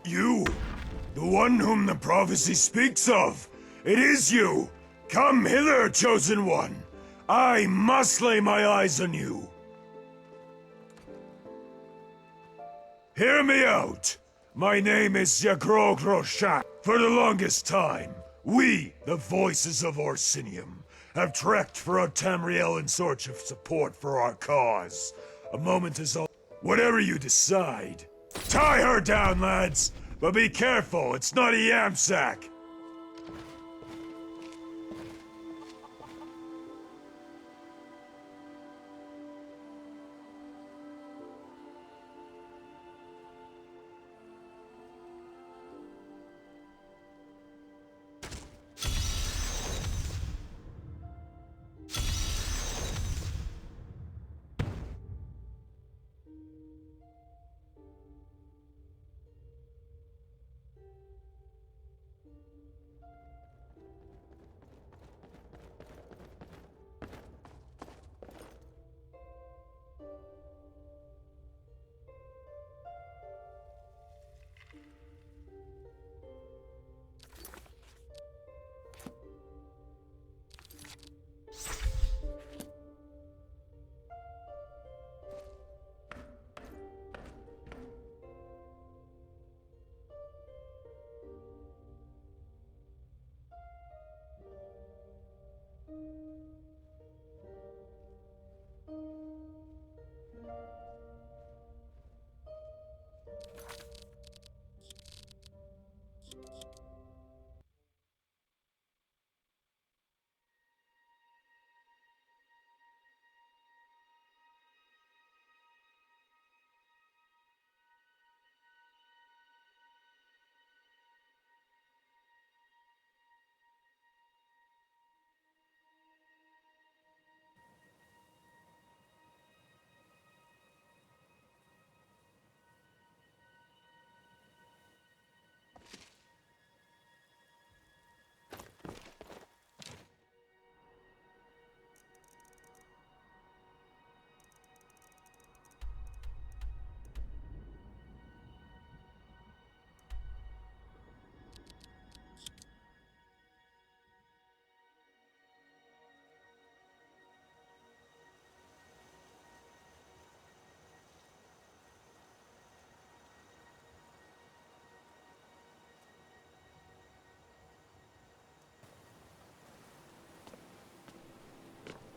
You! The one whom the prophecy speaks of! It is you! Come hither, chosen one! I must lay my eyes on you! Hear me out! My name is Yagrogroshan. For the longest time, we, the voices of Orsinium, have trekked throughout Tamriel in search of support for our cause. A moment is all. Whatever you decide. Tie her down, lads! But be careful, it's not a yam sack!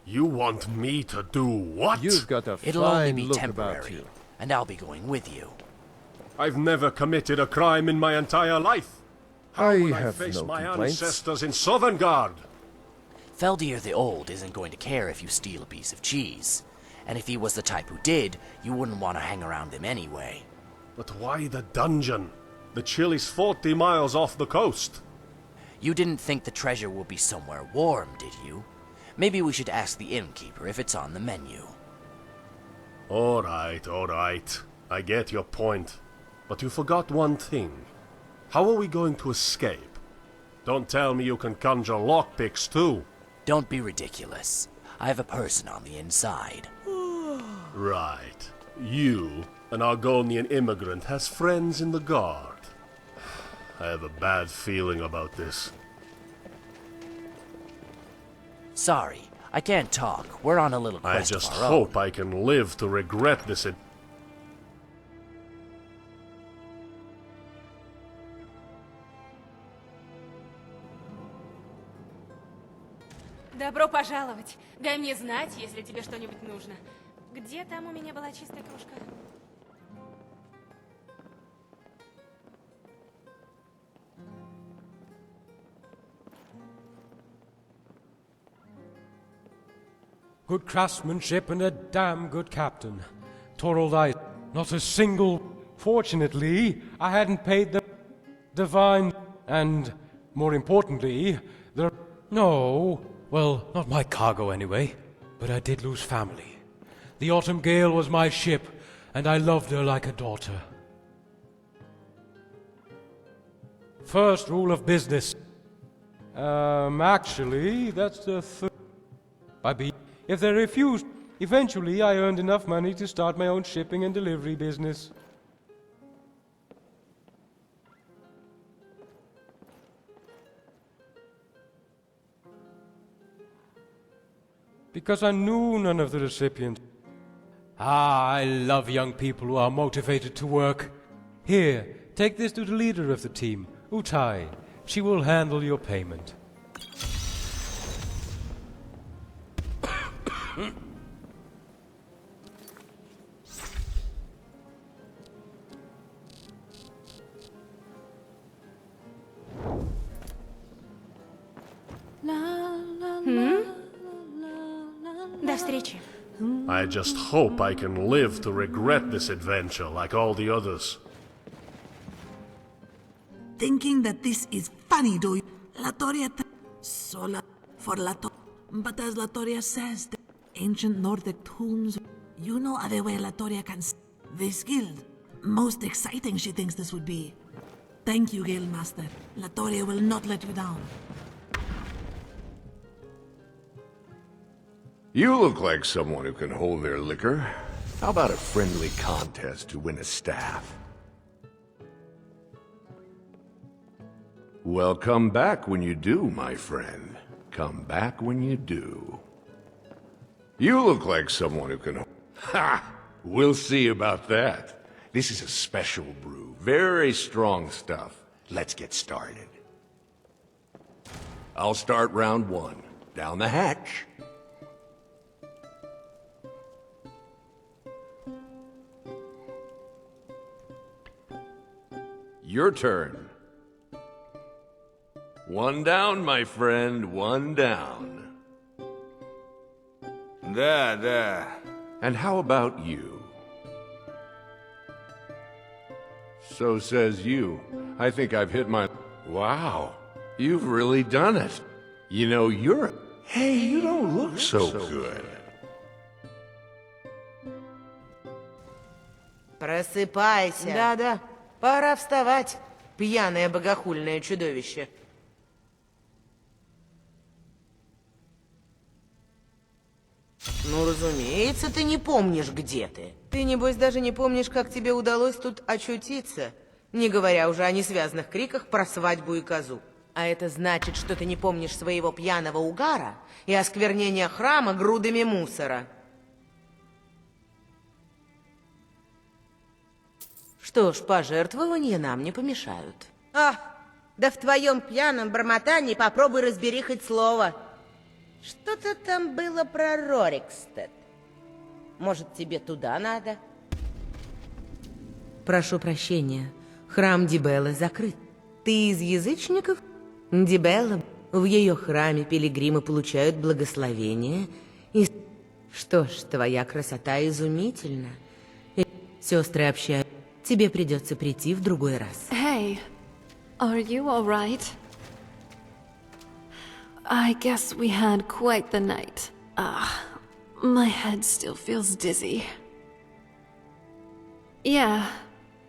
You want me to do what? You've got a It'll only fine be look about temporary, you. and I'll be going with you. I've never committed a crime in my entire life. How I will have face no my complaints. ancestors in Sovngarde? Feldir the Old isn't going to care if you steal a piece of cheese. And if he was the type who did, you wouldn't want to hang around him anyway. But why the dungeon? The chill is 40 miles off the coast. You didn't think the treasure would be somewhere warm, did you? Maybe we should ask the innkeeper if it's on the menu. All right. I get your point. But you forgot one thing. How are we going to escape? Don't tell me you can conjure lockpicks too. Don't be ridiculous. I have a person on the inside. Right. You, an Argonian immigrant, has friends in the guard. I have a bad feeling about this. Sorry, I can't talk. We're on a little I quest just of our hope own. I can live to regret this. Добро пожаловать. Дай мне знать, если тебе что-нибудь нужно. Где там у меня была чистая кружка? Good craftsmanship and a damn good captain. Torald I, not a single... Fortunately, I hadn't paid the divine... And, more importantly, the... No, well, not my cargo anyway. But I did lose family. The Autumn Gale was my ship, and I loved her like a daughter. First rule of business. Actually, that's the third... If they refused, eventually I earned enough money to start my own shipping and delivery business. because I knew none of the recipients. Ah, I love young people who are motivated to work. Here, take this to the leader of the team, Utai. She will handle your payment. До встречи. I just hope I can live to regret this adventure like all the others. Thinking that this is funny, do you? Latoria sola for Latoria. But as Latoria says, the ancient Nordic tombs, you know other way Latoria can this guild. Most exciting she thinks this would be. Thank you, Guildmaster. Latoria will not let you down. You look like someone who can hold their liquor. How about a friendly contest to win a staff? Well, come back when you do, my friend. Come back when you do. You look like someone who can... Ha! We'll see about that. This is a special brew. Very strong stuff. Let's get started. I'll start round one. Down the hatch. Your turn. One down, my friend, one down. Да. And how about you? So says you. I think I've hit my... Wow, you've really done it. You know, you're... Hey, you don't look so good. Просыпайся. Да, пора вставать, пьяное богохульное чудовище. Ну, разумеется, ты не помнишь, где ты. Ты, небось, даже не помнишь, как тебе удалось тут очутиться, не говоря уже о несвязных криках про свадьбу и козу. А это значит, что ты не помнишь своего пьяного угара и осквернения храма грудами мусора. Что ж, пожертвования нам не помешают. Да в твоем пьяном бормотании попробуй разбери хоть слово. Что-то там было про Рорикстед. Может, тебе туда надо? Прошу прощения, храм Дибеллы закрыт. Ты из язычников? Дибелла, в ее храме пилигримы получают благословение. И... Что ж, твоя красота изумительна. И сестры общаются. Тебе придется прийти в другой раз. Hey, are you all right? I guess we had quite the night. My head still feels dizzy. Yeah,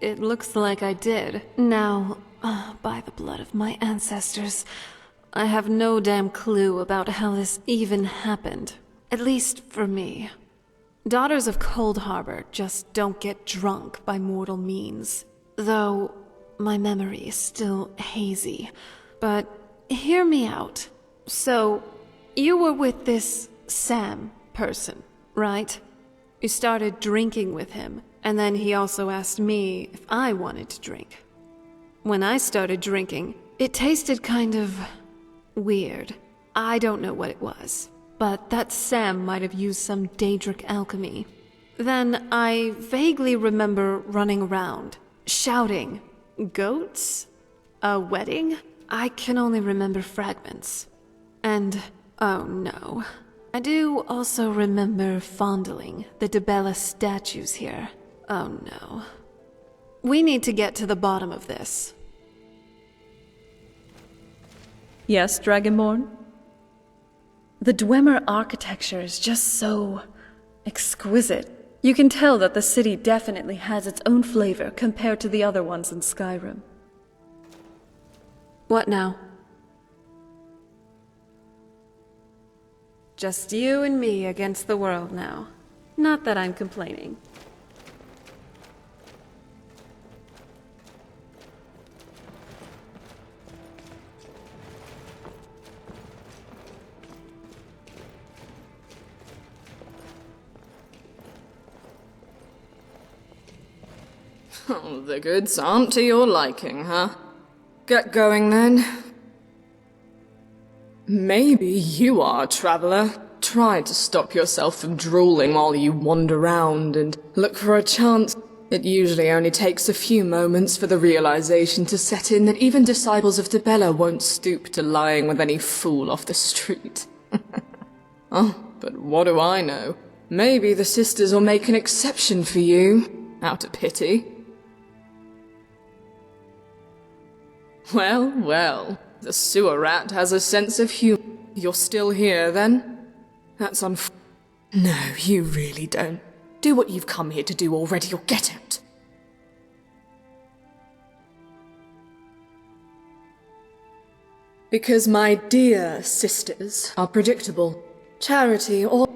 it looks like I did. Now, by the blood of my ancestors, I have no damn clue about how this even happened. At least for me. Daughters of Cold Harbor just don't get drunk by mortal means. Though, my memory is still hazy. But, hear me out. So, you were with this Sam person, right? You started drinking with him, and then he also asked me if I wanted to drink. When I started drinking, it tasted kind of weird. I don't know what it was, but that Sam might have used some Daedric alchemy. Then I vaguely remember running around, shouting, "Goats? A wedding?" I can only remember fragments. And, oh no. I do also remember fondling the Dibella statues here. Oh no. We need to get to the bottom of this. Yes, Dragonborn? The Dwemer architecture is just so exquisite. You can tell that the city definitely has its own flavor compared to the other ones in Skyrim. What now? Just you and me against the world now. Not that I'm complaining. Oh, the goods aren't to your liking, huh? Get going then. Maybe you are, traveler. Try to stop yourself from drooling while you wander around and look for a chance. It usually only takes a few moments for the realization to set in that even disciples of Dibella won't stoop to lying with any fool off the street. Oh, but what do I know? Maybe the sisters will make an exception for you, out of pity. Well, well, the sewer rat has a sense of humor. You're still here, then? That's No, you really don't. Do what you've come here to do already, or get out. Because my dear sisters are predictable. Charity or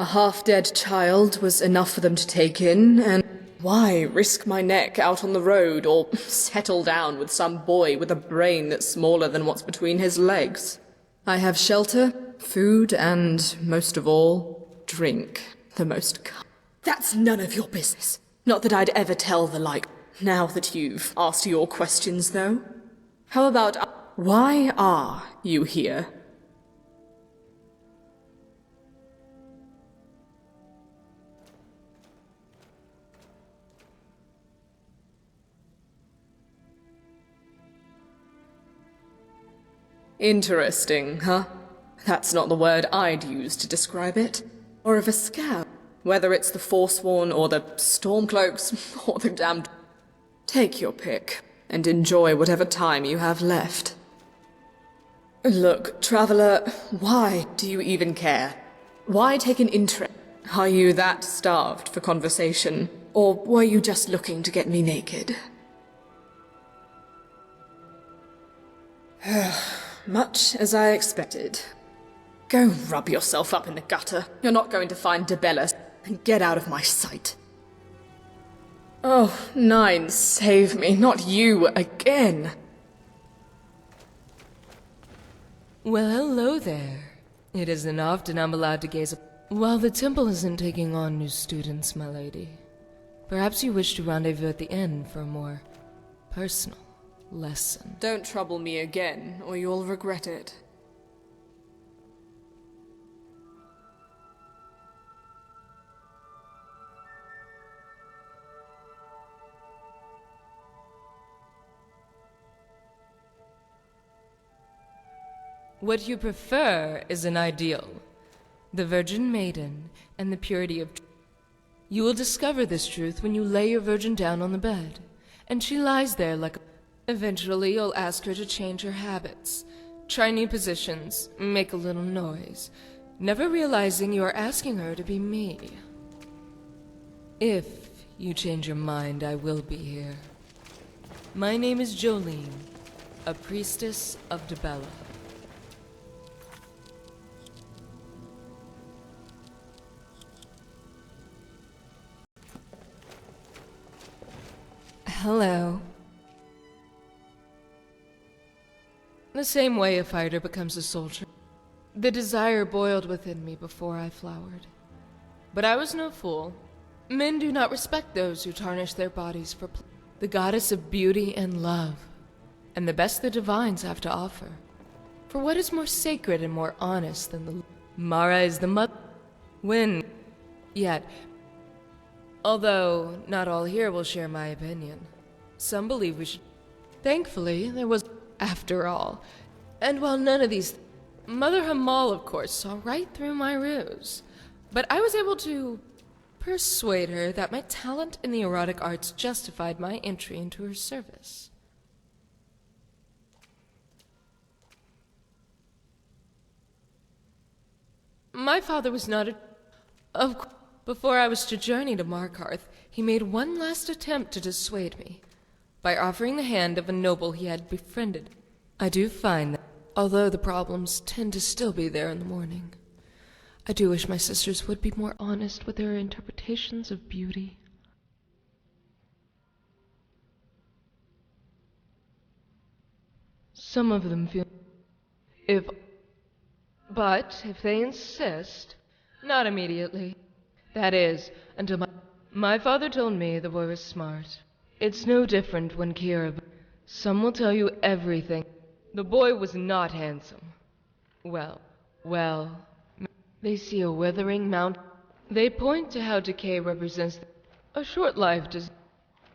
a half-dead child was enough for them to take in, and why risk my neck out on the road or settle down with some boy with a brain that's smaller than what's between his legs? I have shelter, food, and, most of all, drink. The most That's none of your business. Not that I'd ever tell the like. Now that you've asked your questions, though. How about, why are you here? Interesting, huh? That's not the word I'd use to describe it. Or of a scout. Whether it's the Forsworn, or the Stormcloaks, or the damned... Take your pick, and enjoy whatever time you have left. Look, traveler, why do you even care? Why take an interest? Are you that starved for conversation? Or were you just looking to get me naked? Much as I expected. Go rub yourself up in the gutter. You're not going to find Dibella, and get out of my sight. Oh, Nine, save me, not you again. Well, hello there. It isn't often I'm allowed to gaze up. While the temple isn't taking on new students, my lady, perhaps you wish to rendezvous at the inn for a more personal lesson. Don't trouble me again, or you'll regret it. What you prefer is an ideal. The Virgin Maiden and the purity of truth. You will discover this truth when you lay your virgin down on the bed, and she lies there like a... Eventually, you'll ask her to change her habits, try new positions, make a little noise, never realizing you are asking her to be me. If you change your mind, I will be here. My name is Jolene, a priestess of Dibella. Hello. The same way a fighter becomes a soldier. The desire boiled within me before I flowered. But I was no fool. Men do not respect those who tarnish their bodies for the goddess of beauty and love, and the best the divines have to offer. For what is more sacred and more honest than the... Mara is the mother... When... Yet... Although not all here will share my opinion. Some believe we should... Thankfully, there was... After all. And while none of these... Mother Hamal, of course, saw right through my ruse. But I was able to persuade her that my talent in the erotic arts justified my entry into her service. My father was not a... Before I was to journey to Markarth, he made one last attempt to dissuade me, by offering the hand of a noble he had befriended. I do find that, although the problems tend to still be there in the morning, I do wish my sisters would be more honest with their interpretations of beauty. Some of them feel... But if they insist, not immediately. That is, until my father told me the boy was smart. It's no different when Kira... Some will tell you everything. The boy was not handsome. Well, they see a withering mount. They point to how decay represents a short life.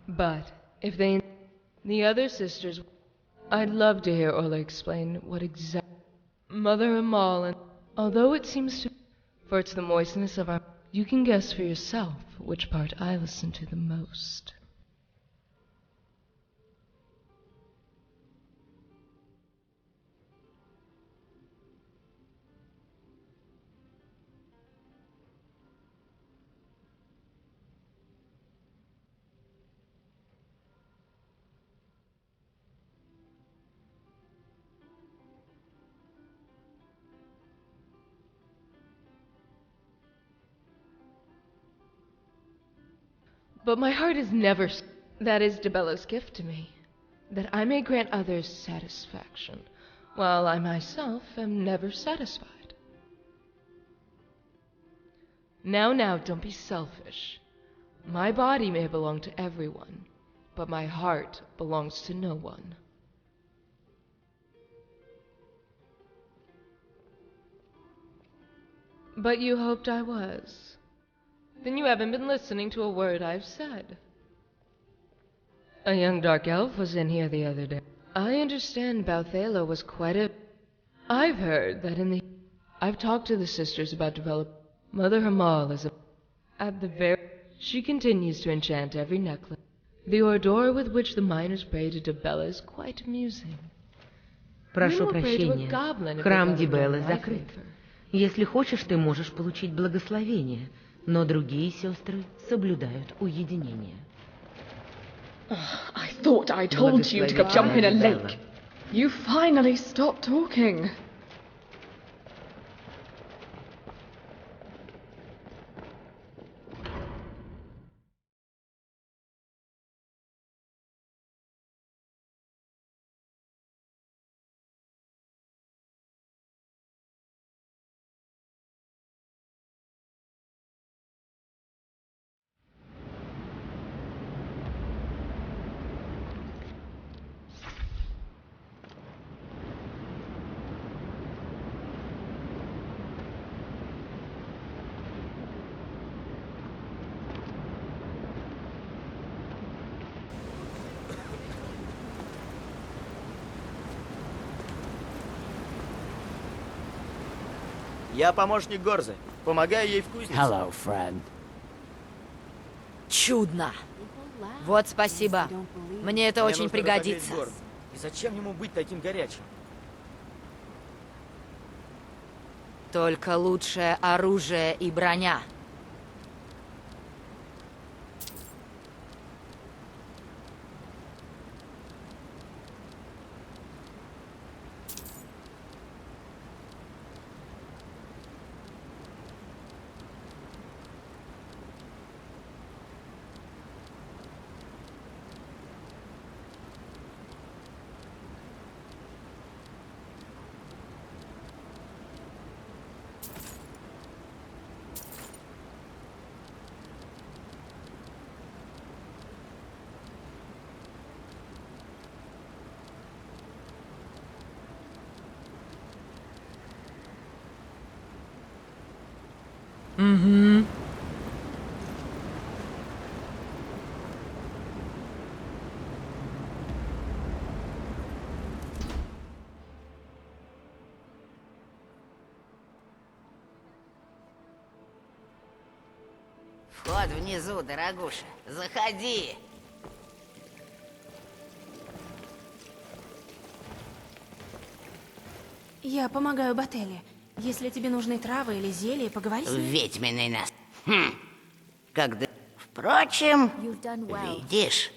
But if they... The other sisters... I'd love to hear Ola explain what exactly... Mother Amal, and although it seems to... For it's the moistness of our... You can guess for yourself which part I listen to the most. But my heart is never... That is Debella's gift to me. That I may grant others satisfaction, while I myself am never satisfied. Now, don't be selfish. My body may belong to everyone, but my heart belongs to no one. But you hoped I was. Then you haven't been listening to a word I've said. A young dark elf was in here the other day. I understand Balthala was quite a... I've heard that in the... I've talked to the sisters about developing... Mother Hamal is a... At the very... She continues to enchant every necklace. The ardor with which the miners pray to Debella is quite amusing. Прошу прощения, храм Дебеллы закрыт. Если хочешь, ты можешь получить благословение, но другие сестры соблюдают уединение. I thought I told you to go jump in a lake. You finally stopped talking. Я помощник Горзы. Помогаю ей в кузнице. Hello, friend. Чудно. Вот спасибо. Мне это очень нужно пригодится. разогреть горн. И зачем ему быть таким горячим? Только лучшее оружие и броня. Mm-hmm. Вход внизу, дорогуша. Заходи. Я помогаю Бателле. Если тебе нужны травы или зелья, поговори с ней. Ведьминый нас. Когда... Впрочем, видишь,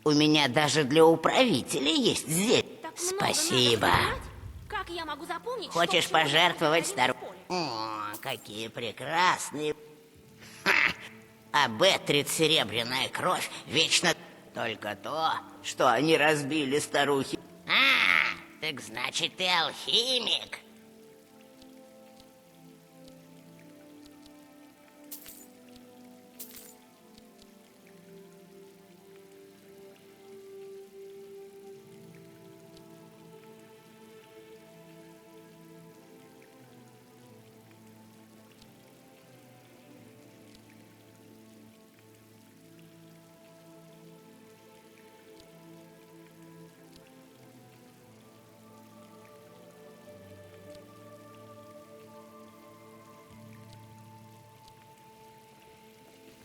у меня даже для управителей есть зелье. Спасибо. Как я могу запомнить, Хочешь пожертвовать стару... О, какие прекрасные... А Бетрит серебряная кровь вечно... Только то, что они разбили старухи. Так значит, ты алхимик.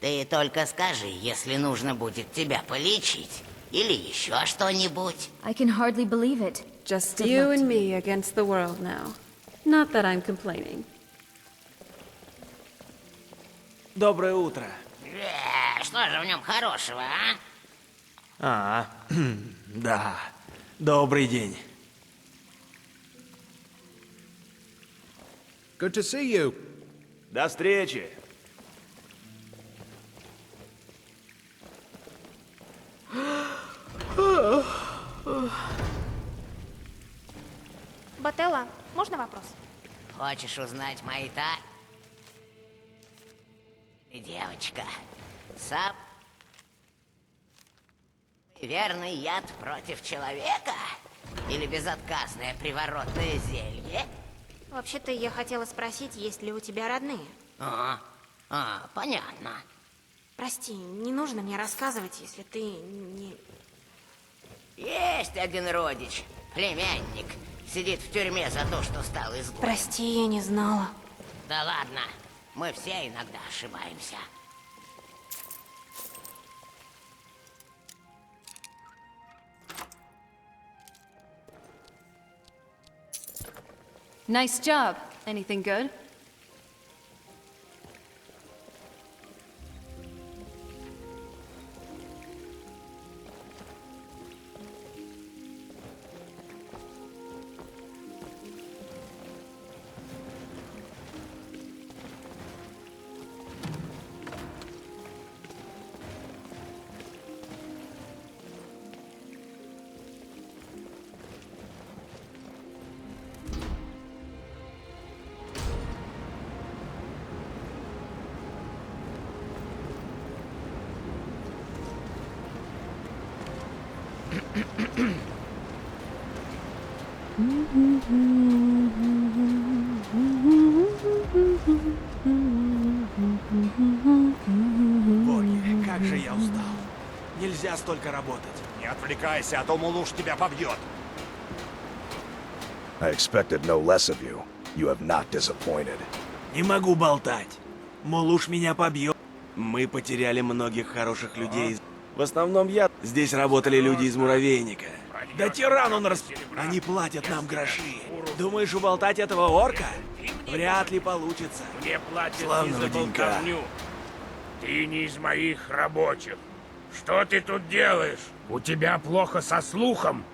Ты только скажи, если нужно будет тебя полечить. Или еще что-нибудь. I can hardly believe it. Just Good you luck and to me against the world now. Not that I'm complaining. Доброе утро. Что же в нем хорошего, а? Да. Добрый день. Good to see you. До встречи. Бателла, можно вопрос? Хочешь узнать мои тайны? Девочка, сам верный яд против человека? Или безотказное приворотное зелье? Вообще-то я хотела спросить, есть ли у тебя родные? Понятно. Прости, не нужно мне рассказывать, если ты не... Есть один родич, племянник. Сидит в тюрьме за то, что стал изгоем. Прости, я не знала. Да ладно, мы все иногда ошибаемся. Nice job. Anything good? Боги, как же я устал. Нельзя столько работать. Не отвлекайся, а то Мулуш тебя побьет. I expected no less of you. You have not disappointed. Не могу болтать. Мулуш меня побьет. Мы потеряли многих хороших людей. В основном я. Здесь работали люди из муравейника. Да тиран он Они платят нам гроши. Думаешь, уболтать этого орка? Вряд ли получится. Мне платят Славного не за денька. болтовню. Ты не из моих рабочих. Что ты тут делаешь? У тебя плохо со слухом?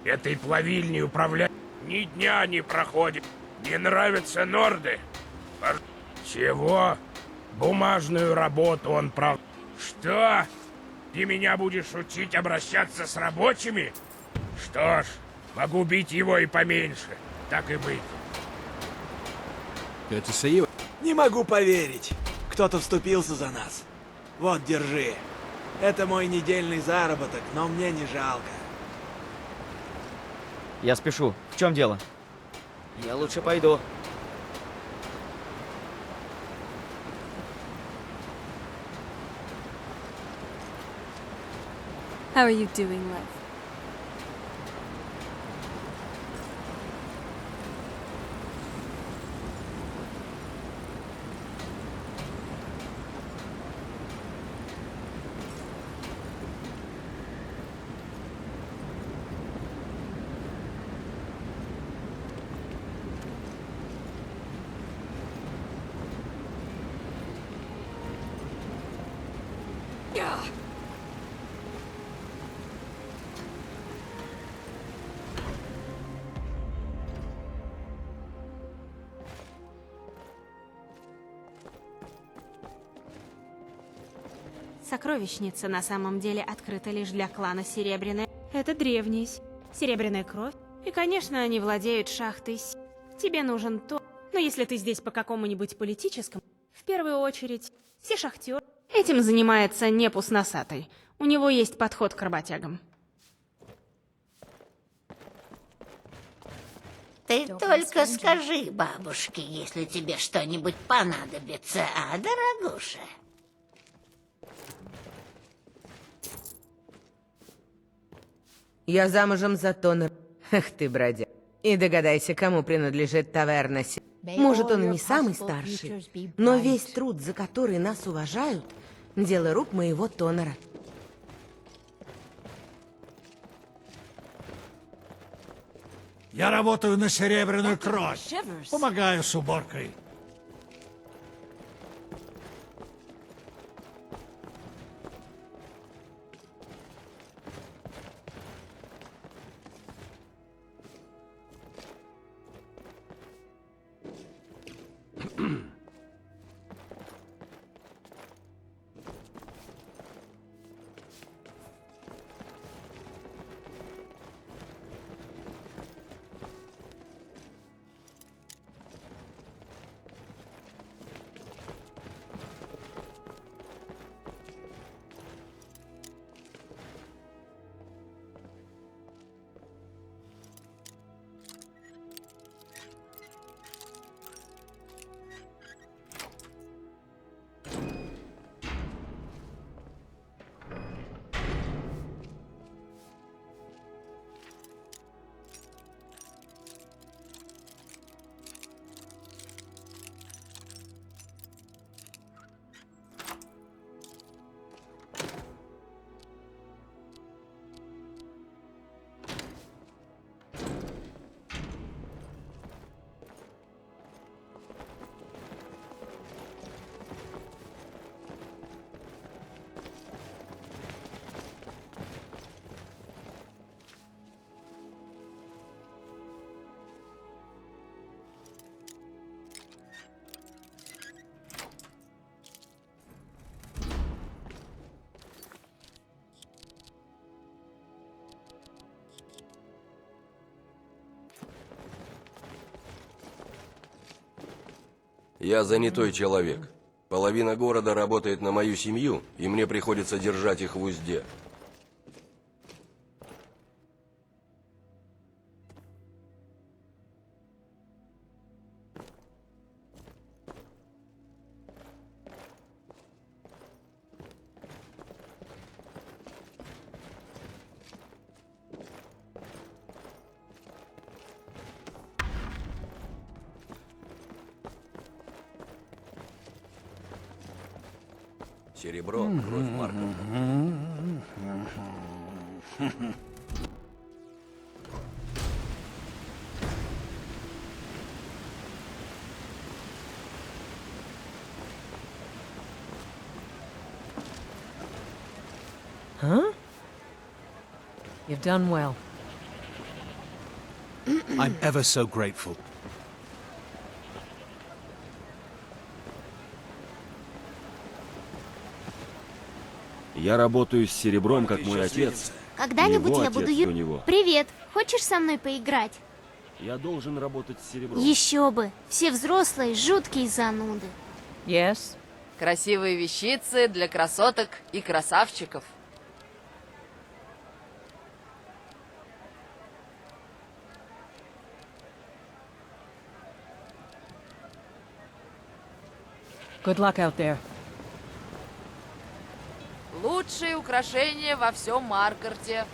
Этой плавильней управлять ни дня не проходит. Не нравятся норды? Чего? Бумажную работу он прав... Что? Ты меня будешь учить обращаться с рабочими? Что ж, могу бить его и поменьше. Так и быть. Good to see you. Не могу поверить. Кто-то вступился за нас. Вот, держи. Это мой недельный заработок, но мне не жалко. Я спешу. В чем дело? Я лучше пойду. How are you doing, Lev? Сокровищница на самом деле открыта лишь для клана Серебряная. Это древняя Серебряная кровь. И, конечно, они владеют шахтой. Тебе нужен то. Но если ты здесь по какому-нибудь политическому, в первую очередь, все шахтеры. Этим занимается Непус Носатый. У него есть подход к работягам. Ты только скажи бабушке, если тебе что-нибудь понадобится, дорогуша? Я замужем за Тонер. Эх ты, бродяга. И догадайся, кому принадлежит таверна. Может, он и не самый старший, но весь труд, за который нас уважают, Дело рук моего Тонера. Я работаю на Серебряную Кровь. Помогаю с уборкой. Я занятой человек. Половина города работает на мою семью, и мне приходится держать их в узде. Серебро, кровь Марка. Huh? You've done well. I'm ever so grateful. Я работаю с серебром, как мой отец. Когда-нибудь Его я отец буду до него. Привет, хочешь со мной поиграть? Я должен работать с серебром. Еще бы, все взрослые жуткие зануды. Yes. Красивые вещицы для красоток и красавчиков. Good luck out there. Лучшие украшения во всем Маркарте.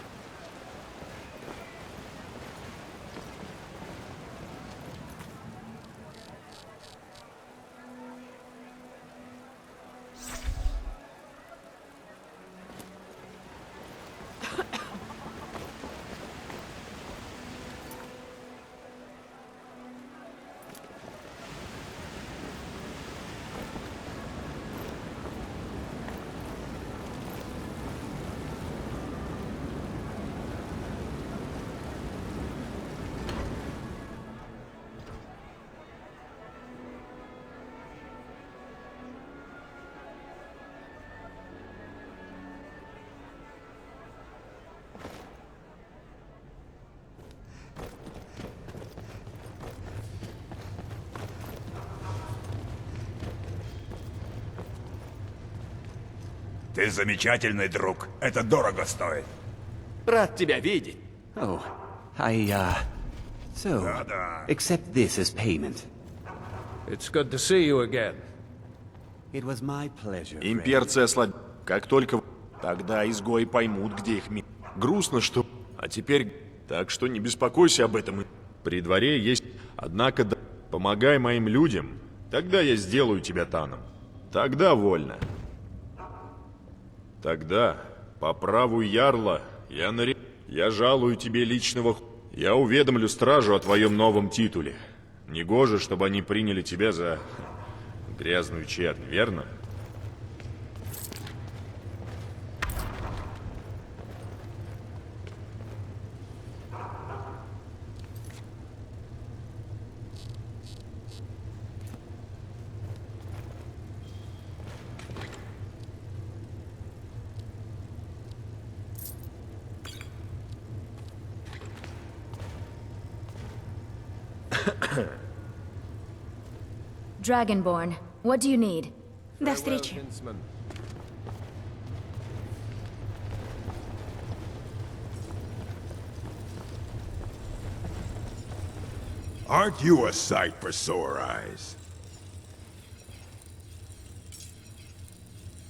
Ты замечательный друг. Это дорого стоит. Рад тебя видеть. Oh, so, accept this as payment. It's good to see you again. It was my pleasure. Имперцы ослаб... Как только... Тогда изгои поймут, где их Грустно, что... А теперь... Так что не беспокойся об этом. При дворе есть... Однако, да... Помогай моим людям. Тогда я сделаю тебя таном. Тогда вольно. Тогда, по праву ярла, я жалую тебе личного. Я уведомлю стражу о твоем новом титуле. Негоже, чтобы они приняли тебя за грязную чернь, верно? Dragonborn, what do you need? До встречи. Aren't you a sight for sore eyes?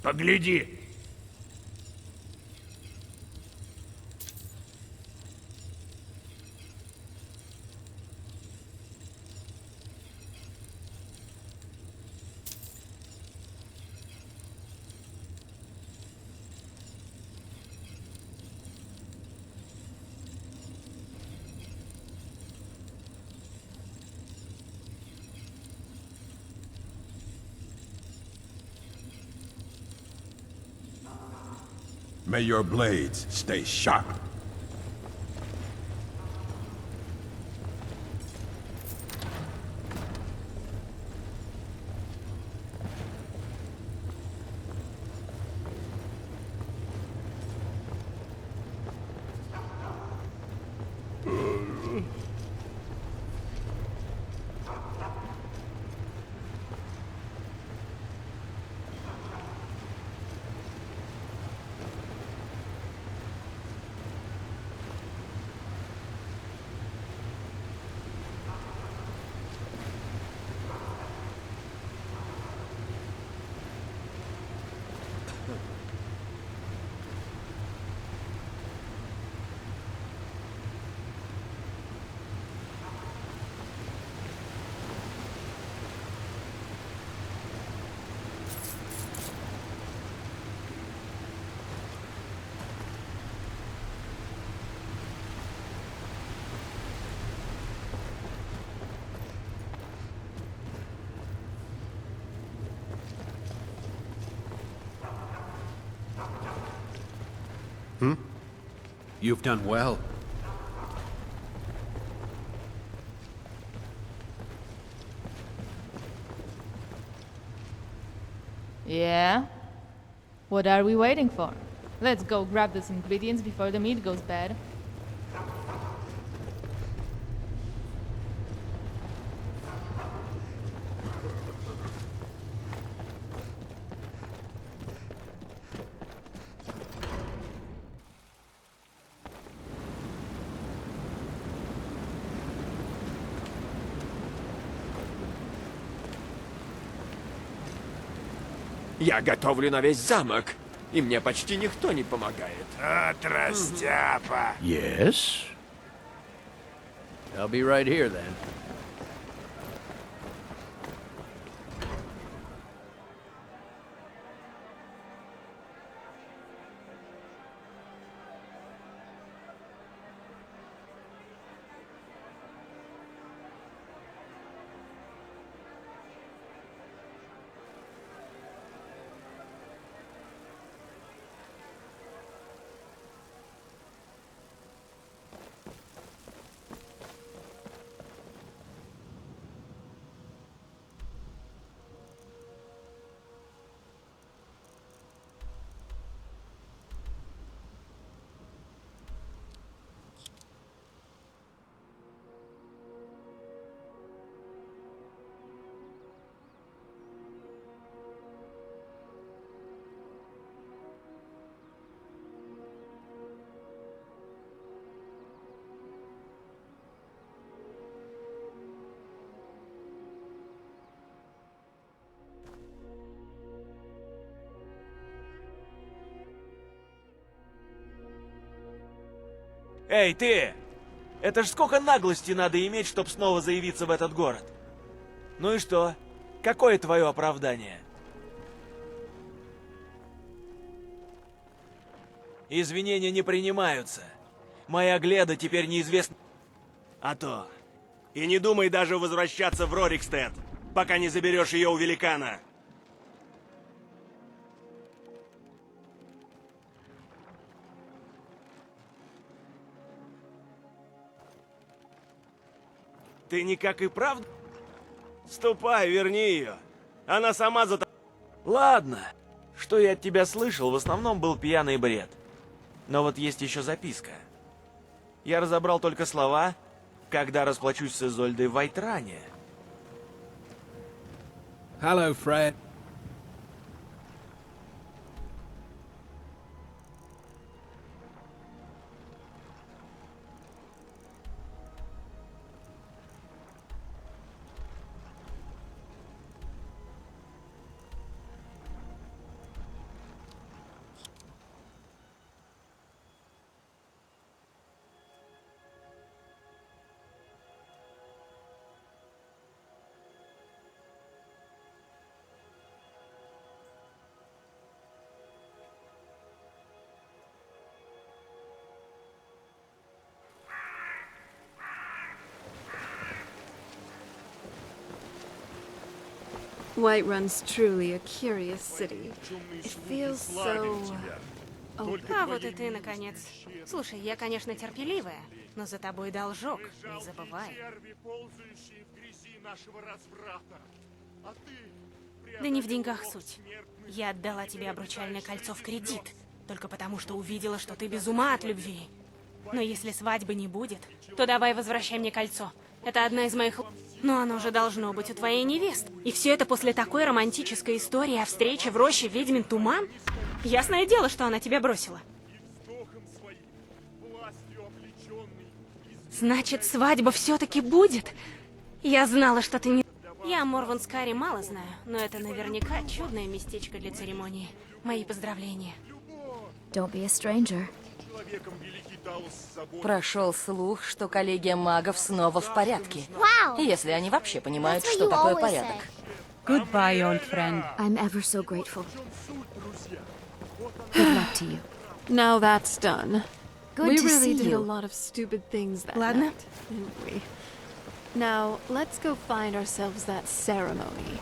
Погляди. May your blades stay sharp. You've done well. Yeah? What are we waiting for? Let's go grab those ingredients before the meat goes bad. Я готовлю на весь замок, и мне почти никто не помогает. Растяпа. Yes? I'll be right here then. Эй, ты! Это ж сколько наглости надо иметь, чтобы снова заявиться в этот город? Ну и что? Какое твое оправдание? Извинения не принимаются. Моя Гледа теперь неизвестна... А то... И не думай даже возвращаться в Рорикстед, пока не заберешь ее у великана. Ты никак и правда? Ступай, верни ее. Она сама за... Ладно. Что я от тебя слышал, в основном был пьяный бред. Но вот есть еще записка. Я разобрал только слова, когда расплачусь с Изольдой в Вайтране. Hello, Fred. Whiterun's truly a curious city. It feels so... А вот и ты, наконец. Слушай, я, конечно, терпеливая, но за тобой должок, не забывай. Да не в деньгах суть. Я отдала тебе обручальное кольцо в кредит, только потому что увидела, что ты без ума от любви. Но если свадьбы не будет, то давай возвращай мне кольцо. Это одна из моих... Но оно же должно быть у твоей невесты. И все это после такой романтической истории о встрече в роще ведьмин туман? Ясное дело, что она тебя бросила. Значит, свадьба все-таки будет? Я знала, что ты не... Я о Морванскаре мало знаю, но это наверняка чудное местечко для церемонии. Мои поздравления. Don't be a stranger. Прошел слух, что коллегия магов снова в порядке. Wow. Если они вообще понимают, That's what что you такое always порядок. Goodbye, old friend. I'm ever so grateful. Good luck to you. Now that's done. Good We to really see did a you. lot of stupid things that Ладно. night, didn't we? Now, let's go find ourselves that ceremony.